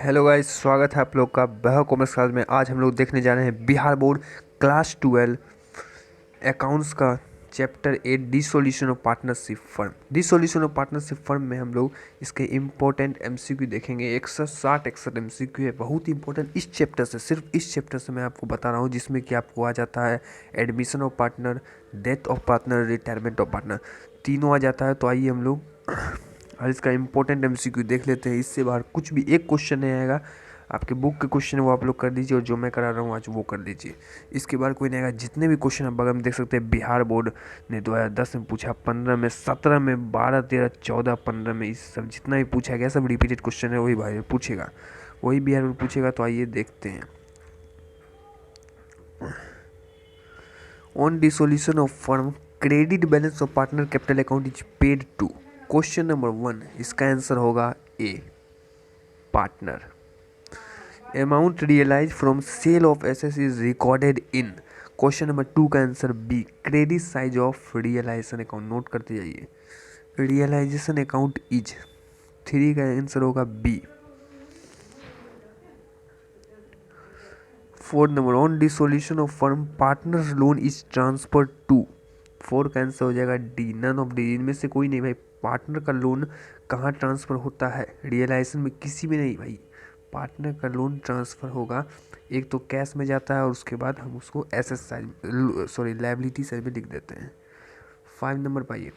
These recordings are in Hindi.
हेलो गाइस, स्वागत है आप लोग का वह कॉमर्स क्लास में। आज हम लोग देखने जा रहे हैं बिहार बोर्ड क्लास 12 अकाउंट्स का chapter 8 dissolution of partnership firm. Dissolution of partnership firm में हम लोग इसके इम्पोर्टेंट एमसीक्यू देखेंगे। 160 एमसीक्यू है, बहुत ही इंपॉर्टेंट। इस चैप्टर से, सिर्फ इस चैप्टर से मैं आपको बता रहा हूँ, जिसमें कि आपको आ जाता है admission of partner, death of partner, retirement of partner, तीनों आ जाता है। तो आइए हम लोग और इसका इम्पोर्टेंट एमसीक्यू देख लेते हैं। इससे बाहर कुछ भी एक क्वेश्चन नहीं आएगा। आपके बुक के क्वेश्चन है वो आप लोग कर दीजिए, और जो मैं करा रहा हूँ आज वो कर दीजिए। इसके बाद कोई नहीं आएगा। जितने भी क्वेश्चन आप बगल में देख सकते हैं, बिहार बोर्ड ने 2010 में पूछा, 15 में, 17 में, 12, 13, 14, 15 में, इस सब जितना भी पूछा गया सब रिपीटेड क्वेश्चन है। वही भाई पूछेगा, वही बिहार बोर्ड पूछेगा। तो आइए देखते हैं। On dissolution of firm, credit balance of partner capital account is paid to. Question number 1, इसका आंसर होगा A, partner. Amount realise from sale of assets is recorded in. Question number 2 का answer B, credit side of realisation account. Note करते जाइए, रियलाइजेशन अकाउंट इज। 3 का आंसर होगा B. 4 number, on dissolution of firm partners loan is transfer to. 4 का आंसर हो जाएगा डी, नन ऑफ डी। इनमें से कोई नहीं भाई। पार्टनर का लोन कहाँ ट्रांसफ़र होता है? रियलाइजेशन में किसी में नहीं भाई। पार्टनर का लोन ट्रांसफ़र होगा, एक तो कैश में जाता है और उसके बाद हम उसको asset side, sorry liability side में लिख देते हैं। 5 नंबर पाइए,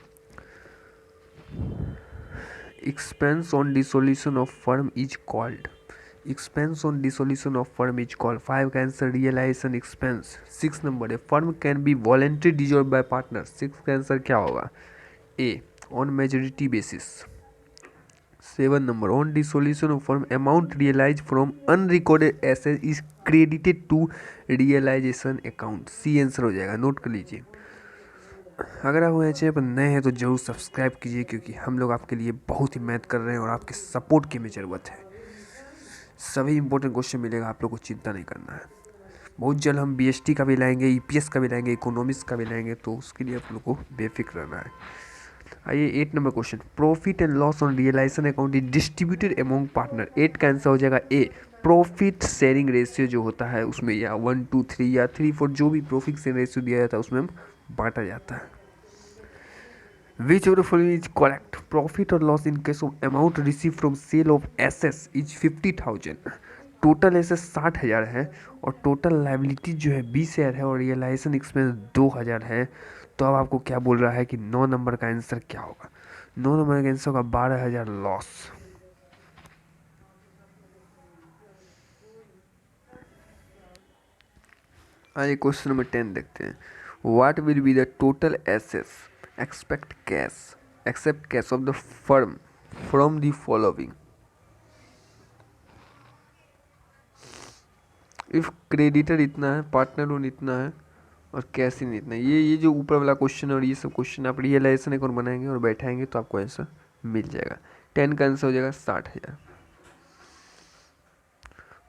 expense on dissolution of firm is called. Expense on dissolution of firm is called. 5 का आंसर रियलाइजेशन एक्सपेंस। 6 नंबर है, firm can be voluntary dissolve by partner. 6 का आंसर क्या होगा? A, on majority basis. 7 number, on dissolution of firm amount realise from unrecorded asset is credited to realisation account. C answer हो जाएगा। नोट कर लीजिए। अगर आप हमारे चैनल पर नए हैं तो जरूर सब्सक्राइब कीजिए, क्योंकि हम लोग आपके लिए बहुत ही मेहनत कर रहे हैं और आपके सपोर्ट की हमें ज़रूरत है। सभी इंपॉर्टेंट क्वेश्चन मिलेगा, आप लोग को चिंता नहीं करना है। बहुत जल्द हम बीएसटी का भी लाएंगे, ईपीएस का भी लाएंगे, इकोनॉमिक्स का भी लाएंगे, तो उसके लिए आप लोग को बेफिक्र रहना है। आइए 8 number question, profit and loss on realisation account is distributed among partner. 8 का आंसर हो जाएगा ए, प्रॉफिट शेयरिंग रेशियो जो होता है उसमें, या 1 2 3 या 3 4 जो भी प्रॉफिट शेयरिंग रेशियो दिया जाता है उसमें हम बांटा जाता है। Which of the following is correct? Profit और loss in case of amount receive from sale of assets is 50,000। Total एसेस 60,000 है और टोटल लाइबिलिटी जो है 20,000 है और रियलाइजेशन एक्सपेंस 2,000 है। तो अब आपको क्या बोल रहा है कि 9 नंबर का आंसर क्या होगा? 9 नंबर का आंसर होगा 12,000 लॉस। आइए क्वेश्चन नंबर 10 देखते हैं। What will be the total assets except cash of the firm from the following? If creditor इतना है, पार्टनर लोन इतना है और कैश इन इतना है। ये जो ऊपर वाला क्वेश्चन और ये सब क्वेश्चन आप रियलाइजेशन अकाउंट बनाएंगे और बैठाएंगे तो आपको आंसर मिल जाएगा। 10 का आंसर हो जाएगा 60,000।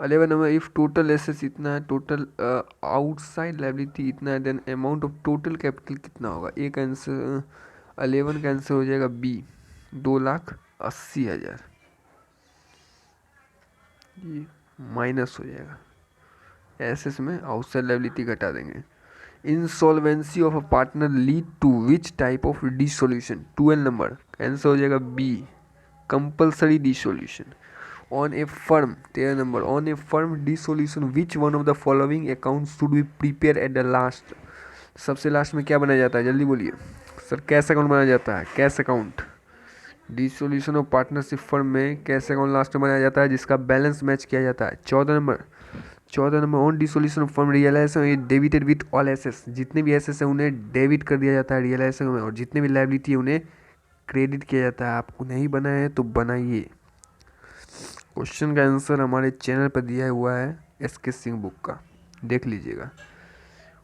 11 नंबर, इफ टोटल एसेट्स इतना है, टोटल आउटसाइड लायबिलिटी इतना है, then amount of total capital कितना होगा? एक आंसर 11 का आंसर हो जाएगा बी, 2,80,000। ये माइनस हो जाएगा, एसेट्स में आउटसाइड लायबिलिटी घटा देंगे। Insolvency of a partner lead to which type of dissolution? 12 number answer हो जाएगा B, compulsory dissolution. On a firm, 13 number, on a firm dissolution which one of the following account should be prepare at the last? सबसे लास्ट में क्या बनाया जाता है? जल्दी बोलिए सर। कैश अकाउंट बनाया जाता है, cash account. Dissolution of partnership firm में कैश अकाउंट लास्ट में बनाया जाता है, जिसका बैलेंस मैच किया जाता है। 14 number, on dissolution of firm realisation debited with all assets. जितने भी एसेट्स हैं उन्हें डेबिट कर दिया जाता है रियलाइजेशन में, और जितने भी लायबिलिटी है उन्हें क्रेडिट किया जाता है। आपको नहीं बनाया है तो बनाइए। क्वेश्चन का आंसर हमारे चैनल पर दिया हुआ है, एसके सिंह बुक का, देख लीजिएगा।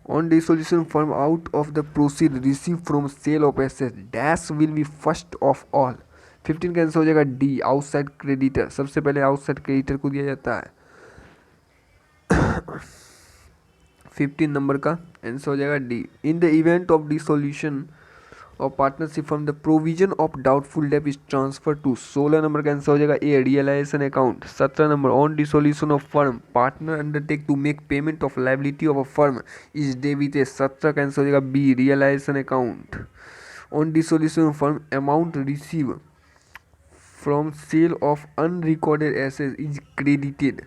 On dissolution firm out of the proceed receive from sale of asset dash will be first of all. 15 का आंसर हो जाएगा डी, आउटसाइड क्रेडिटर। सबसे पहले आउटसाइड क्रेडिटर को दिया जाता है। 15 नंबर का आंसर हो जाएगा D. In the event of dissolution और partnership from the provision of doubtful debt is transfer to. 16 number का आंसर हो जाएगा A, realisation account. 17 number, on dissolution of firm partner undertake to make payment of liability of a firm is debited. 17 का आंसर हो जाएगा B, realisation account. On dissolution of firm amount receive from sale of unrecorded asset is credited.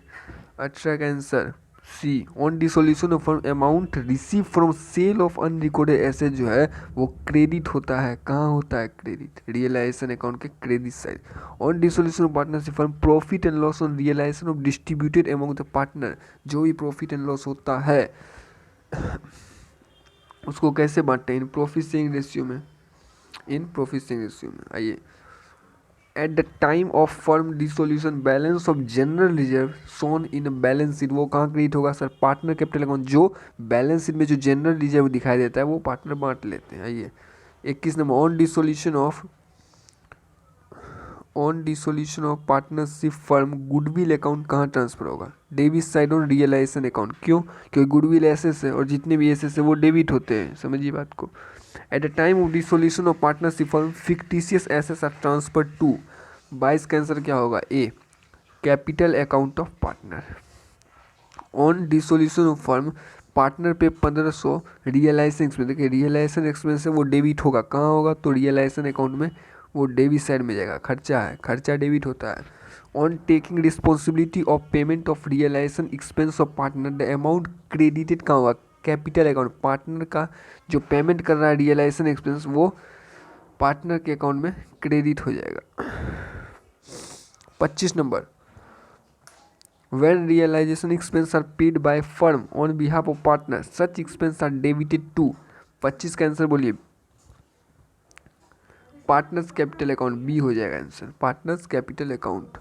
18 का answer C, on dissolution of firm amount receive from sale of unrecorded asset जो है वो क्रेडिट होता है। कहाँ होता है क्रेडिट? रियलाइजेशन अकाउंट के credit side. On dissolution of partnership firm profit and loss on realisation of distributed among the partner. जो भी प्रॉफिट एंड लॉस होता है उसको कैसे बांटते हैं? इन प्रॉफिट शेयरिंग रेशियो में, इन प्रॉफिट शेयरिंग रेशियो में। आइए, at the time of firm dissolution balance of general reserve shown in balance sheet, वो कहाँ क्रिएट होगा सर? Partner capital account. जो बैलेंस शीट में जो जनरल रिजर्व दिखाई देता है वो पार्टनर बांट लेते हैं। आइए 21 number, on dissolution of partnership firm goodwill account कहाँ ट्रांसफर होगा? Debit side on realisation account. क्यों? क्योंकि गुडविल एसेस है और जितने भी एसेस है वो डेबिट होते हैं। समझिए बात को। At the time of dissolution of partnership firm fictitious assets are transfer to. 22 का आंसर क्या होगा? A, capital account of partner. On dissolution of firm partner pay 1500 realisation expense. देखिए रियलाइजेशन एक्सपेंस है वो डेबिट होगा। कहाँ होगा? तो रियलाइजेशन अकाउंट में, वो डेबिट साइड में जाएगा। खर्चा है, खर्चा डेबिट होता है। On taking responsibility of payment of realisation expense of partner the amount credited कहाँ होगा? Capital account. पार्टनर का जो पेमेंट कर रहा है रियलाइजेशन एक्सपेंस वो पार्टनर के अकाउंट में क्रेडिट हो जाएगा। 25 number, when realization expense are paid by firm on behalf of partner such expense are debited to। 25 का आंसर बोलिए। पार्टनर्स कैपिटल अकाउंट, बी हो जाएगा answer, partners capital account.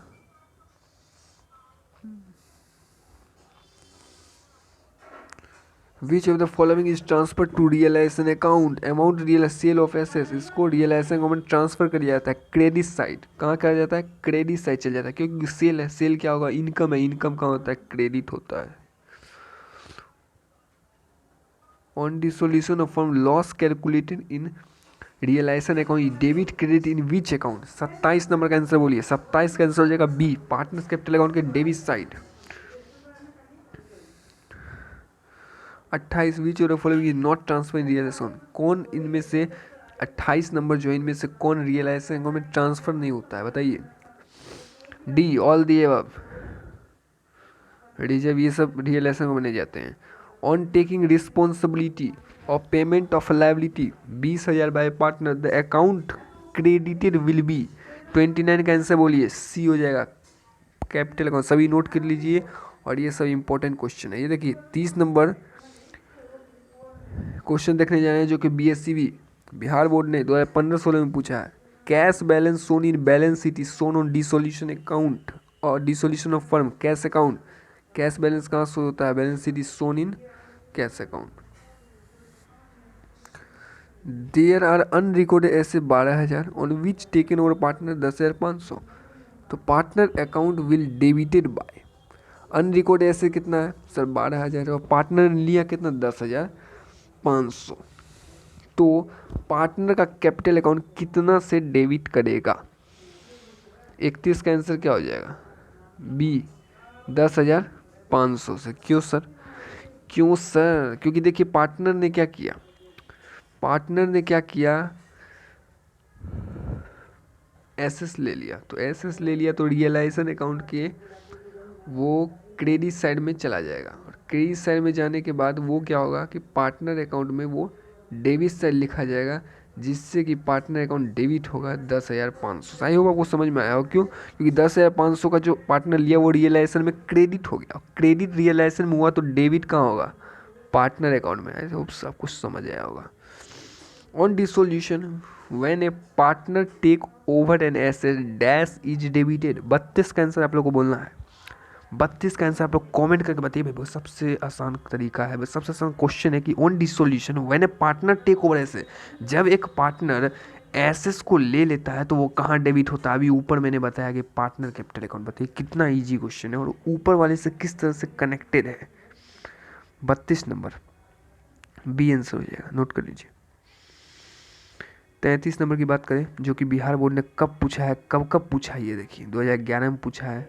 Which of the following is transfer to realisation account? Amount real sale of assets, इसको रियलाइजेशन अकाउंट में ट्रांसफर कर दिया जाता है क्रेडिट साइड। कहाँ करा जाता है? क्रेडिट साइड चल जाता है, क्योंकि सेल है। सेल क्या होगा? इनकम है। इनकम कहाँ होता है? क्रेडिट होता है। On dissolution of firm loss calculated in realisation account debit credit in which account? 27 number का आंसर बोलिए। 27 का आंसर हो जाएगा बी, पार्टनर्स कैपिटल अकाउंट के debit side. 28, which of the following is not transfer in realisation? कौन इनमें से 28 नंबर जो है इनमें से कौन रियलाइजेशन अकाउंट में ट्रांसफर नहीं होता है? बताइए। D, all the above. Reserve ये सब रियलाइजेशन अकाउंट में नहीं जाते हैं। On taking responsibility of payment of liability 20,000 bye partner the account credited will be. 29 का आंसर बोलिए। सी हो जाएगा, कैपिटल अकाउंट। सभी नोट कर लीजिए और ये सब इंपॉर्टेंट क्वेश्चन है। ये देखिए 30 नंबर क्वेश्चन देखने जा रहे हैं जो कि बीएससीबी बिहार बोर्ड ने 2015-16 में पूछा है। Cash balance shown in balance sheet is shown on dissolution account और dissolution of firm cash account. Cash balance कहाँ शो होता है? Balance sheet is shown in cash account. There are unrecorded asset 12,000 on which taken over partner 10,500। तो partner account will debited by unrecord asset कितना है सर? 12,000 और पार्टनर ने लिया कितना? 10,500। तो पार्टनर का कैपिटल अकाउंट कितना से डेबिट करेगा? 31 का आंसर क्या हो जाएगा? बी, 10,500 से। क्यों सर? क्यों सर? क्योंकि देखिए पार्टनर ने क्या किया, पार्टनर ने क्या किया, एसेस ले लिया। तो एसेस ले लिया तो रियलाइजेशन अकाउंट के वो क्रेडिट साइड में चला जाएगा और क्रेडिट साइड में जाने के बाद वो क्या होगा कि पार्टनर अकाउंट में वो डेबिट साइड लिखा जाएगा, जिससे कि पार्टनर अकाउंट डेबिट होगा 10,500। सही होगा, आपको समझ में आया हो? क्यों? क्योंकि 10,500 का जो पार्टनर लिया वो रियलाइजेशन में क्रेडिट हो गया। क्रेडिट रियलाइजेशन में हुआ तो डेबिट कहाँ होगा? पार्टनर अकाउंट में। आई होप सब कुछ समझ आया होगा। On dissolution when a partner take over an asset dash is debited. 32 का आंसर आप लोग को बोलना है। 32 का आंसर आप लोग कमेंट करके बताइए भाई। सबसे आसान तरीका है, सबसे आसान क्वेश्चन है कि on dissolution when a partner take over asset, जब एक पार्टनर एसेस को ले लेता है तो वो कहाँ डेबिट होता है? अभी ऊपर मैंने बताया कि पार्टनर कैपिटल अकाउंट। बताइए कितना इजी क्वेश्चन है और ऊपर वाले से किस तरह से कनेक्टेड है। 32 नंबर बी आंसर हो जाएगा, नोट कर लीजिए। 33 नंबर की बात करें, जो कि बिहार बोर्ड ने कब पूछा है, कब कब पूछा है, ये देखिए 2011 में पूछा है,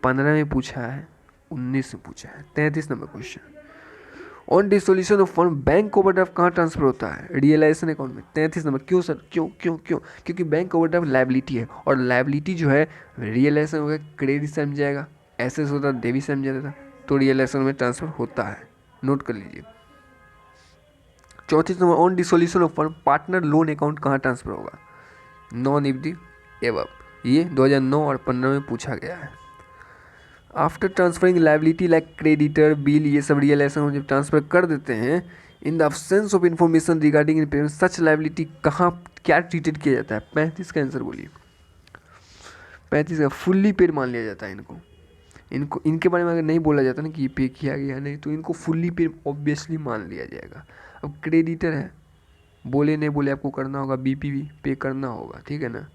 15 में पूछा है, 19 में पूछा है। 33 number question, on dissolution of fund bank overdraft कहाँ ट्रांसफर होता है, रियलाइजेशन अकाउंट में। 33 नंबर, क्यों सर, क्यों क्यों क्यों? क्योंकि बैंक ओवरड्राफ्ट लायबिलिटी है, और लायबिलिटी जो है रियलाइजेशन हो गया क्रेडिट से जाएगा, एसेस होता है डेबिट से जाता था, तो रियलाइजेशन में ट्रांसफर होता है, नोट कर लीजिए। 34 number, on dissolution of fund partner loan account कहाँ ट्रांसफर होगा, नॉन इफ एवब, ये 2009 और 15 में पूछा गया है। After transferring liability like creditor bill, ये सब रियलाइजेशन हम जब ट्रांसफर कर देते हैं, in the absence of information regarding payment such liability कहाँ क्या ट्रीटेड किया जाता है। 35 का आंसर बोलिए। 35 का फुल्ली पेड मान लिया जाता है इनको इनके बारे में अगर नहीं बोला जाता ना कि ये पे किया गया नहीं, तो इनको फुल्ली पेड ऑब्वियसली मान लिया जाएगा। अब क्रेडिटर है, बोले नहीं बोले आपको करना होगा, बीपी भी पे करना होगा, ठीक है ना।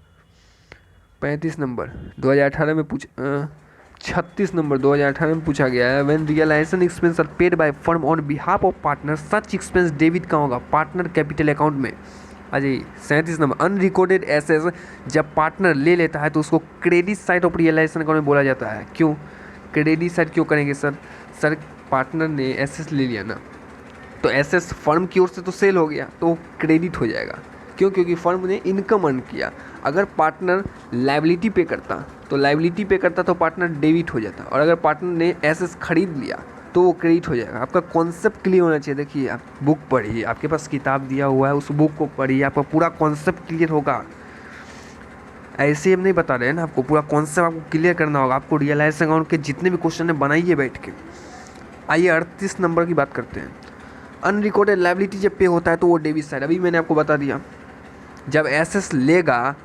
35 नंबर 2018 में 36 नंबर 2018 में पूछा गया है, when realisation expense are paid by firm on behalf of partner such expense debit कहाँ होगा, पार्टनर कैपिटल अकाउंट में। अजय 37 नंबर, अनरिकॉर्डेड एसेस जब पार्टनर ले लेता है तो उसको credit side of realisation account में बोला जाता है। क्यों क्रेडिट साइड क्यों करेंगे सर पार्टनर ने एसेस ले लिया ना, तो एसेस फर्म की ओर से तो सेल हो गया, तो क्रेडिट हो जाएगा। क्यों? क्योंकि फर्म ने इनकम अर्न किया। अगर पार्टनर लायबिलिटी पे करता तो पार्टनर डेबिट हो जाता, और अगर पार्टनर ने एसेस खरीद लिया तो वो क्रेडिट हो जाएगा। आपका कॉन्सेप्ट क्लियर होना चाहिए। देखिए आप बुक पढ़िए, आपके पास किताब दिया हुआ है, उस बुक को पढ़िए, आपका पूरा कॉन्सेप्ट क्लियर होगा। ऐसे हम नहीं बता रहे हैं ना, आपको पूरा कॉन्सेप्ट आपको क्लियर करना होगा। आपको रियलाइजेशन अकाउंट के जितने भी क्वेश्चन है बनाइए बैठ के। आइए 38 नंबर की बात करते हैं। अनरिकॉर्डेड लायबिलिटी जब पे होता है तो वो डेबिट साइड, अभी मैंने आपको बता दिया। जब एसेस लेगा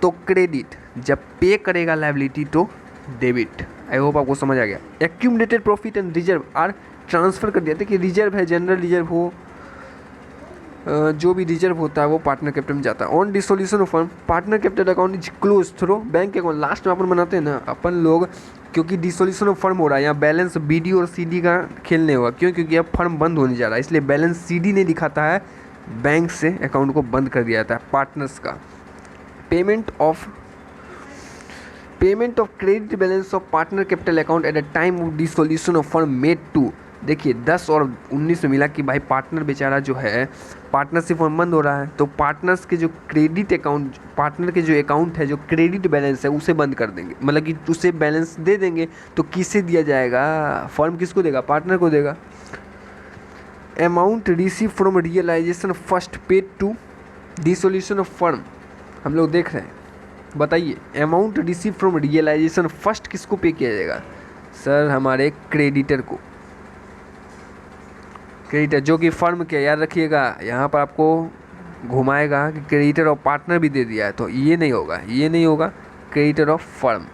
तो क्रेडिट, जब पे करेगा लायबिलिटी तो डेबिट। आई होप आपको समझ आ गया। Accumulated profit and reserve are transfer कर दिया। देखिए रिजर्व है, जनरल रिजर्व हो, जो भी रिजर्व होता है वो पार्टनर कैपिटल में जाता है। On dissolution of firm partner capital account is close through bank account. Last में अपन बनाते हैं ना अपन लोग, क्योंकि डिसोल्यूशन ऑफ फर्म हो रहा है, यहाँ बैलेंस बीडी और सीडी का खेल नहीं होगा। क्यों? क्योंकि अब फर्म बंद होने जा रहा है, इसलिए बैलेंस सीडी नहीं दिखाता है, बैंक से अकाउंट को बंद कर दिया जाता है पार्टनर्स का। Payment of credit balance of partner capital account at the time of dissolution of firm made to. देखिए 10 और 19 में मिला कि भाई पार्टनर बेचारा जो है, पार्टनरशिप फर्म बंद हो रहा है, तो पार्टनर्स के जो क्रेडिट अकाउंट, पार्टनर के जो अकाउंट है, जो क्रेडिट बैलेंस है उसे बंद कर देंगे, मतलब कि उसे बैलेंस दे देंगे। तो किसे दिया जाएगा? फर्म किसको देगा? पार्टनर को देगा। Amount receive from realisation first paid to dissolution of firm, हम लोग देख रहे हैं। बताइए amount receive from realisation first किसको पे किया जाएगा? सर हमारे क्रेडिटर को। क्रेडिटर जो कि फर्म के, याद रखिएगा यहाँ पर आपको घुमाएगा कि क्रेडिटर और पार्टनर भी दे दिया है, तो ये नहीं होगा creditor of firm.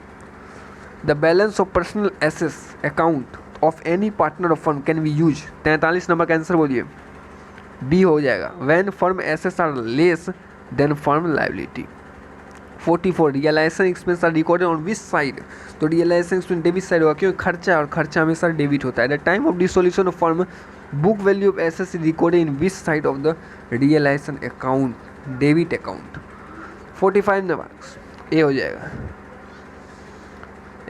The balance of personal एसेस account of any partner of firm can be use. 43 number का आंसर बोलिए, बी हो जाएगा। व्हेन फर्म एसेस are less than firm liability. 44 realisation expense are recorded on which side. तो रियलाइजेशन एक्सपेंस डेबिट साइड होगा, क्योंकि खर्चा, और खर्चा हमेशा डेबिट होता है। The time of dissolution of firm book value of एसेस is recorded in which side of the realisation account, debit account. 45 number A हो जाएगा।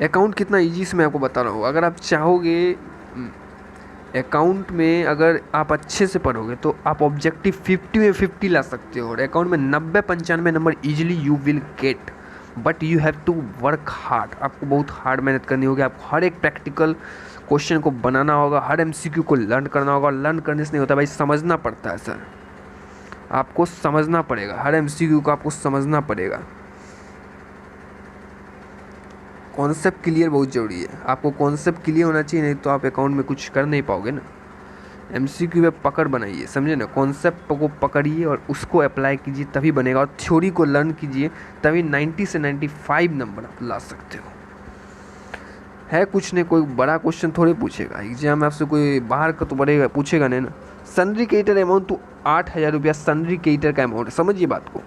अकाउंट कितना ईजी से मैं आपको बता रहा हूँ। अगर आप चाहोगे अकाउंट में, अगर आप अच्छे से पढ़ोगे तो आप ऑब्जेक्टिव 50 में 50 ला सकते हो, और अकाउंट में 90-95 number easily you will get, but you have to work hard. आपको बहुत हार्ड मेहनत करनी होगी। आपको हर एक प्रैक्टिकल क्वेश्चन को बनाना होगा, हर एमसीक्यू को लर्न करना होगा। लर्न करने से नहीं होता भाई, समझना पड़ता है सर, आपको समझना पड़ेगा, हर एमसीक्यू को आपको समझना पड़ेगा। कॉन्सेप्ट क्लियर बहुत ज़रूरी है, आपको कॉन्सेप्ट क्लियर होना चाहिए, नहीं तो आप अकाउंट में कुछ कर नहीं पाओगे ना। एमसीक्यू पे पकड़ बनाइए, समझे ना, कॉन्सेप्ट को पकड़िए और उसको अप्लाई कीजिए, तभी बनेगा। और थ्योरी को लर्न कीजिए, तभी 90 से 95 नंबर आप ला सकते हो। है कुछ नहीं, कोई बड़ा क्वेश्चन थोड़े पूछेगा एग्जाम में आपसे, कोई बाहर का तो बड़ेगा पूछेगा नहीं ना। सन्ड्री क्रेडिटर अमाउंट तो 8,000 रुपया सन्ड्री क्रेडिटर का अमाउंट है, समझिए बात को।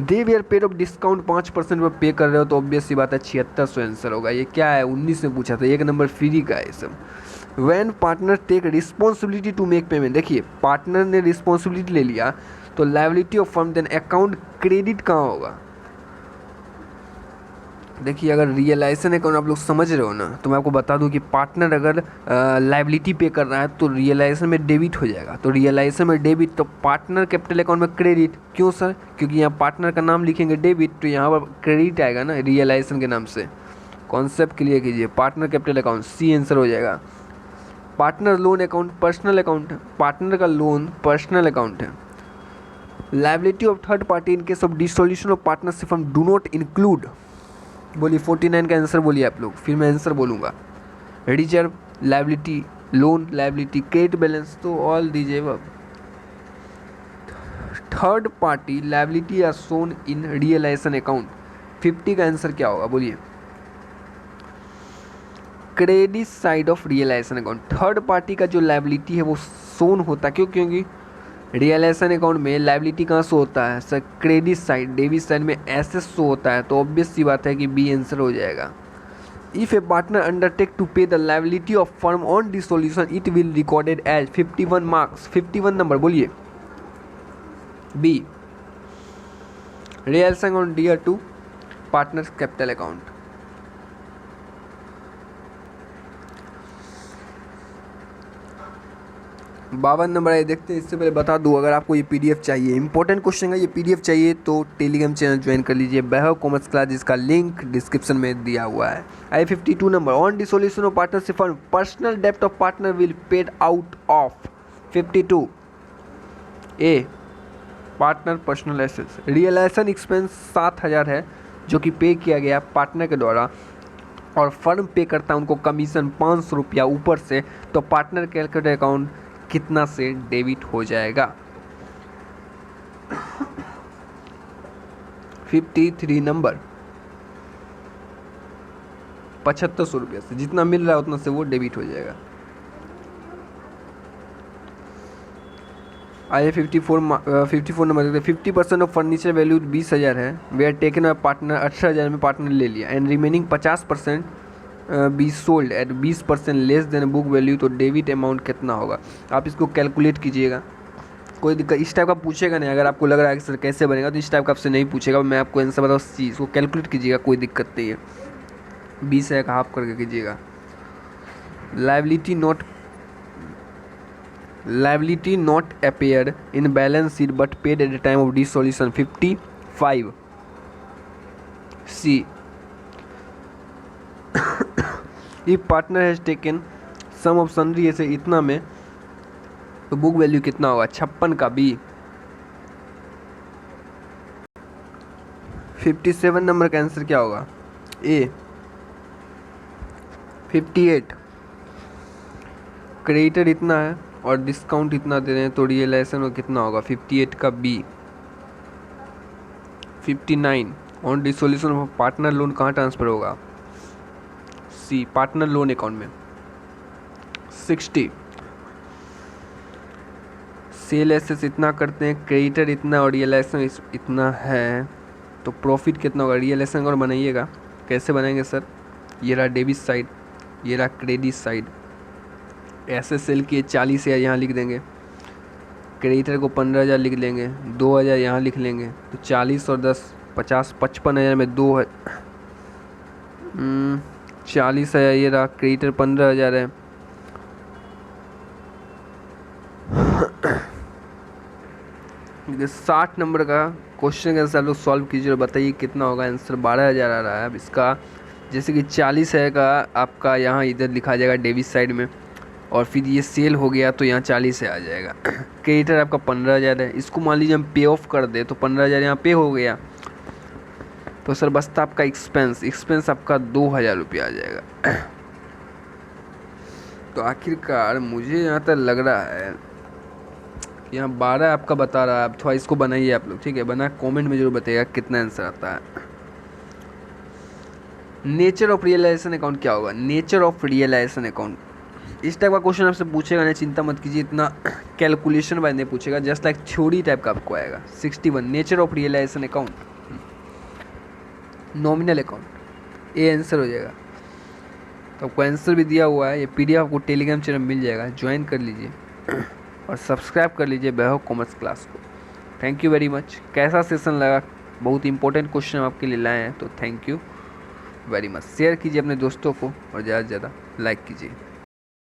They we are paid of discount 5% पर पे कर रहे हो, तो ऑब्वियस सी बात है 7600 आंसर होगा। ये क्या है, 19 में पूछा था, 1 नंबर फ्री का है सब। When partner take responsibility to make payment, देखिए पार्टनर ने रिस्पॉन्सिबिलिटी ले लिया तो liability of firm then account credit कहाँ होगा? देखिए अगर रियलाइजेशन अकाउंट आप लोग समझ रहे हो ना, तो मैं आपको बता दूं कि पार्टनर अगर लायबिलिटी पे कर रहा है तो रियलाइजेशन में डेबिट हो जाएगा। तो रियलाइजेशन में डेबिट तो पार्टनर कैपिटल अकाउंट में क्रेडिट। क्यों सर? क्योंकि यहाँ पार्टनर का नाम लिखेंगे डेबिट तो यहाँ पर क्रेडिट आएगा ना रियलाइजेशन के नाम से। कॉन्सेप्ट क्लियर कीजिए। Partner capital account C answer हो जाएगा। Partner loan account personal account है, पार्टनर का लोन पर्सनल अकाउंट है। Liability of third party in case of dissolution of partnership firm do not include. बोलिए 49 का आंसर बोलिए आप लोग, फिर मैं आंसर बोलूँगा। Reserve, liability, loan, liability, credit balance, तो ऑल दीजिए। Third party liability are shown in realisation account. 50 का आंसर क्या होगा बोलिए? Credit side of realisation account. Third party का जो लायबिलिटी है वो शोन होता है। क्यों? क्योंकि रियलाइजेशन अकाउंट में लायबिलिटी कहाँ शो होता है sir? Credit side. Debit side में एसेट शो होता है। तो ऑब्वियस सी बात है कि बी आंसर हो जाएगा। If a partner undertake to pay the liability of firm on dissolution it will recorded as 51 marks. 51 number बोलिए। B realisation account dear to partners capital account. बावन नंबर है, देखते हैं। इससे पहले बता दूं अगर आपको ये पीडीएफ चाहिए, इंपॉर्टेंट क्वेश्चन है, ये पीडीएफ चाहिए तो टेलीग्राम चैनल ज्वाइन कर लीजिए, वैभव कॉमर्स क्लास, जिसका लिंक डिस्क्रिप्शन में दिया हुआ है। आई 52 number, on dissolution of partnership firm personal डेप्ट of partner will paid out of. 52 A partner personal assets. Realisation expense 7000 है जो कि पे किया गया पार्टनर के द्वारा और फर्म पे करता है उनको कमीशन 500 रुपया ऊपर से, तो पार्टनर कैलकुलेट अकाउंट कितना से डेबिट हो जाएगा? 53 नंबर, 7500 रुपये से जितना मिल रहा है उतना से वो डेबिट हो जाएगा। आइए 54 नंबर देखते हैं। 50% ऑफ फर्नीचर वैल्यू 20,000 है, वे आर टेकन अ पार्टनर 18,000 में पार्टनर ले लिया and remaining 50% be sold at 20% less than book value, तो डेबिट अमाउंट कितना होगा? आप इसको कैलकुलेट कीजिएगा। कोई दिक्कत इस टाइप का पूछेगा नहीं। अगर आपको लग रहा है कि सर कैसे बनेगा तो इस टाइप का आपसे नहीं पूछेगा, मैं आपको आंसर बताऊँ। चीज़ को कैलकुलेट कीजिएगा, कोई दिक्कत नहीं है। 20 है का हाफ करके कीजिएगा। Liability not appear in balance sheet but paid at the time of dissolution. 55 C if partner has taken some of sundry ऐसे इतना में, तो बुक वैल्यू कितना होगा? 56 का बी। 57 नंबर का आंसर क्या होगा? ए। 58 क्रेडिटर इतना है और डिस्काउंट इतना दे रहे हैं तो रियलाइजेशन कितना होगा? 58 का B. 59 on dissolution of partner loan कहाँ ट्रांसफर होगा? सी पार्टनर लोन अकाउंट में। 60 सेल एसेस इतना करते हैं, क्रेडिटर इतना और रियलाइजेशन इतना है, तो प्रॉफिट कितना होगा? रियलाइजेशन और बनाइएगा। कैसे बनाएंगे सर? ये रहा डेबिट साइड, ये रहा क्रेडिट साइड। ऐसे सेल किए 40,000 यहाँ लिख देंगे, क्रेडिटर को 15,000 लिख लेंगे, 2,000 यहाँ लिख लेंगे, तो 40 और 10 50 55,000 में 2 है 40,000। ये रहा क्रेडिटर 15,000 है। देखिए 60 नंबर का क्वेश्चन का आंसर आप लोग सॉल्व कीजिए और बताइए कितना होगा आंसर। 12,000 आ रहा है। अब इसका जैसे कि 40 है का आपका यहाँ इधर लिखा जाएगा डेबिट साइड में, और फिर ये सेल हो गया तो यहाँ 40 से आ जाएगा। क्रेडिटर आपका 15,000 है, इसको मान लीजिए हम पे ऑफ कर दे तो 15,000 यहाँ पे हो गया, तो सर बसता आपका एक्सपेंस आपका 2,000 रुपया आ जाएगा। तो आखिरकार मुझे यहाँ तक लग रहा है कि यहाँ 12 आपका बता रहा है। अब थोड़ा इसको बनाइए आप लोग, ठीक है? बना कमेंट में जरूर बताइएगा कितना आंसर आता है। नेचर ऑफ रियलाइजेशन अकाउंट क्या होगा? नेचर ऑफ रियलाइजेशन अकाउंट इस टाइप का क्वेश्चन आपसे पूछेगा नहीं, चिंता मत कीजिए, इतना कैलकुलेशन वाइज नहीं पूछेगा, जस्ट लाइक थ्योरी टाइप का आपको आएगा। 61 nature of realisation account, nominal account, ये आंसर हो जाएगा। तो आपको आंसर भी दिया हुआ है, ये पीडीएफ आपको टेलीग्राम चैनल मिल जाएगा, ज्वाइन कर लीजिए और सब्सक्राइब कर लीजिए वैभव कॉमर्स क्लास को। Thank you very much. कैसा सेशन लगा? बहुत इंपॉर्टेंट क्वेश्चन हम आपके लिए लाए हैं, तो thank you very much. Share कीजिए अपने दोस्तों को और ज़्यादा से ज़्यादा लाइक कीजिए।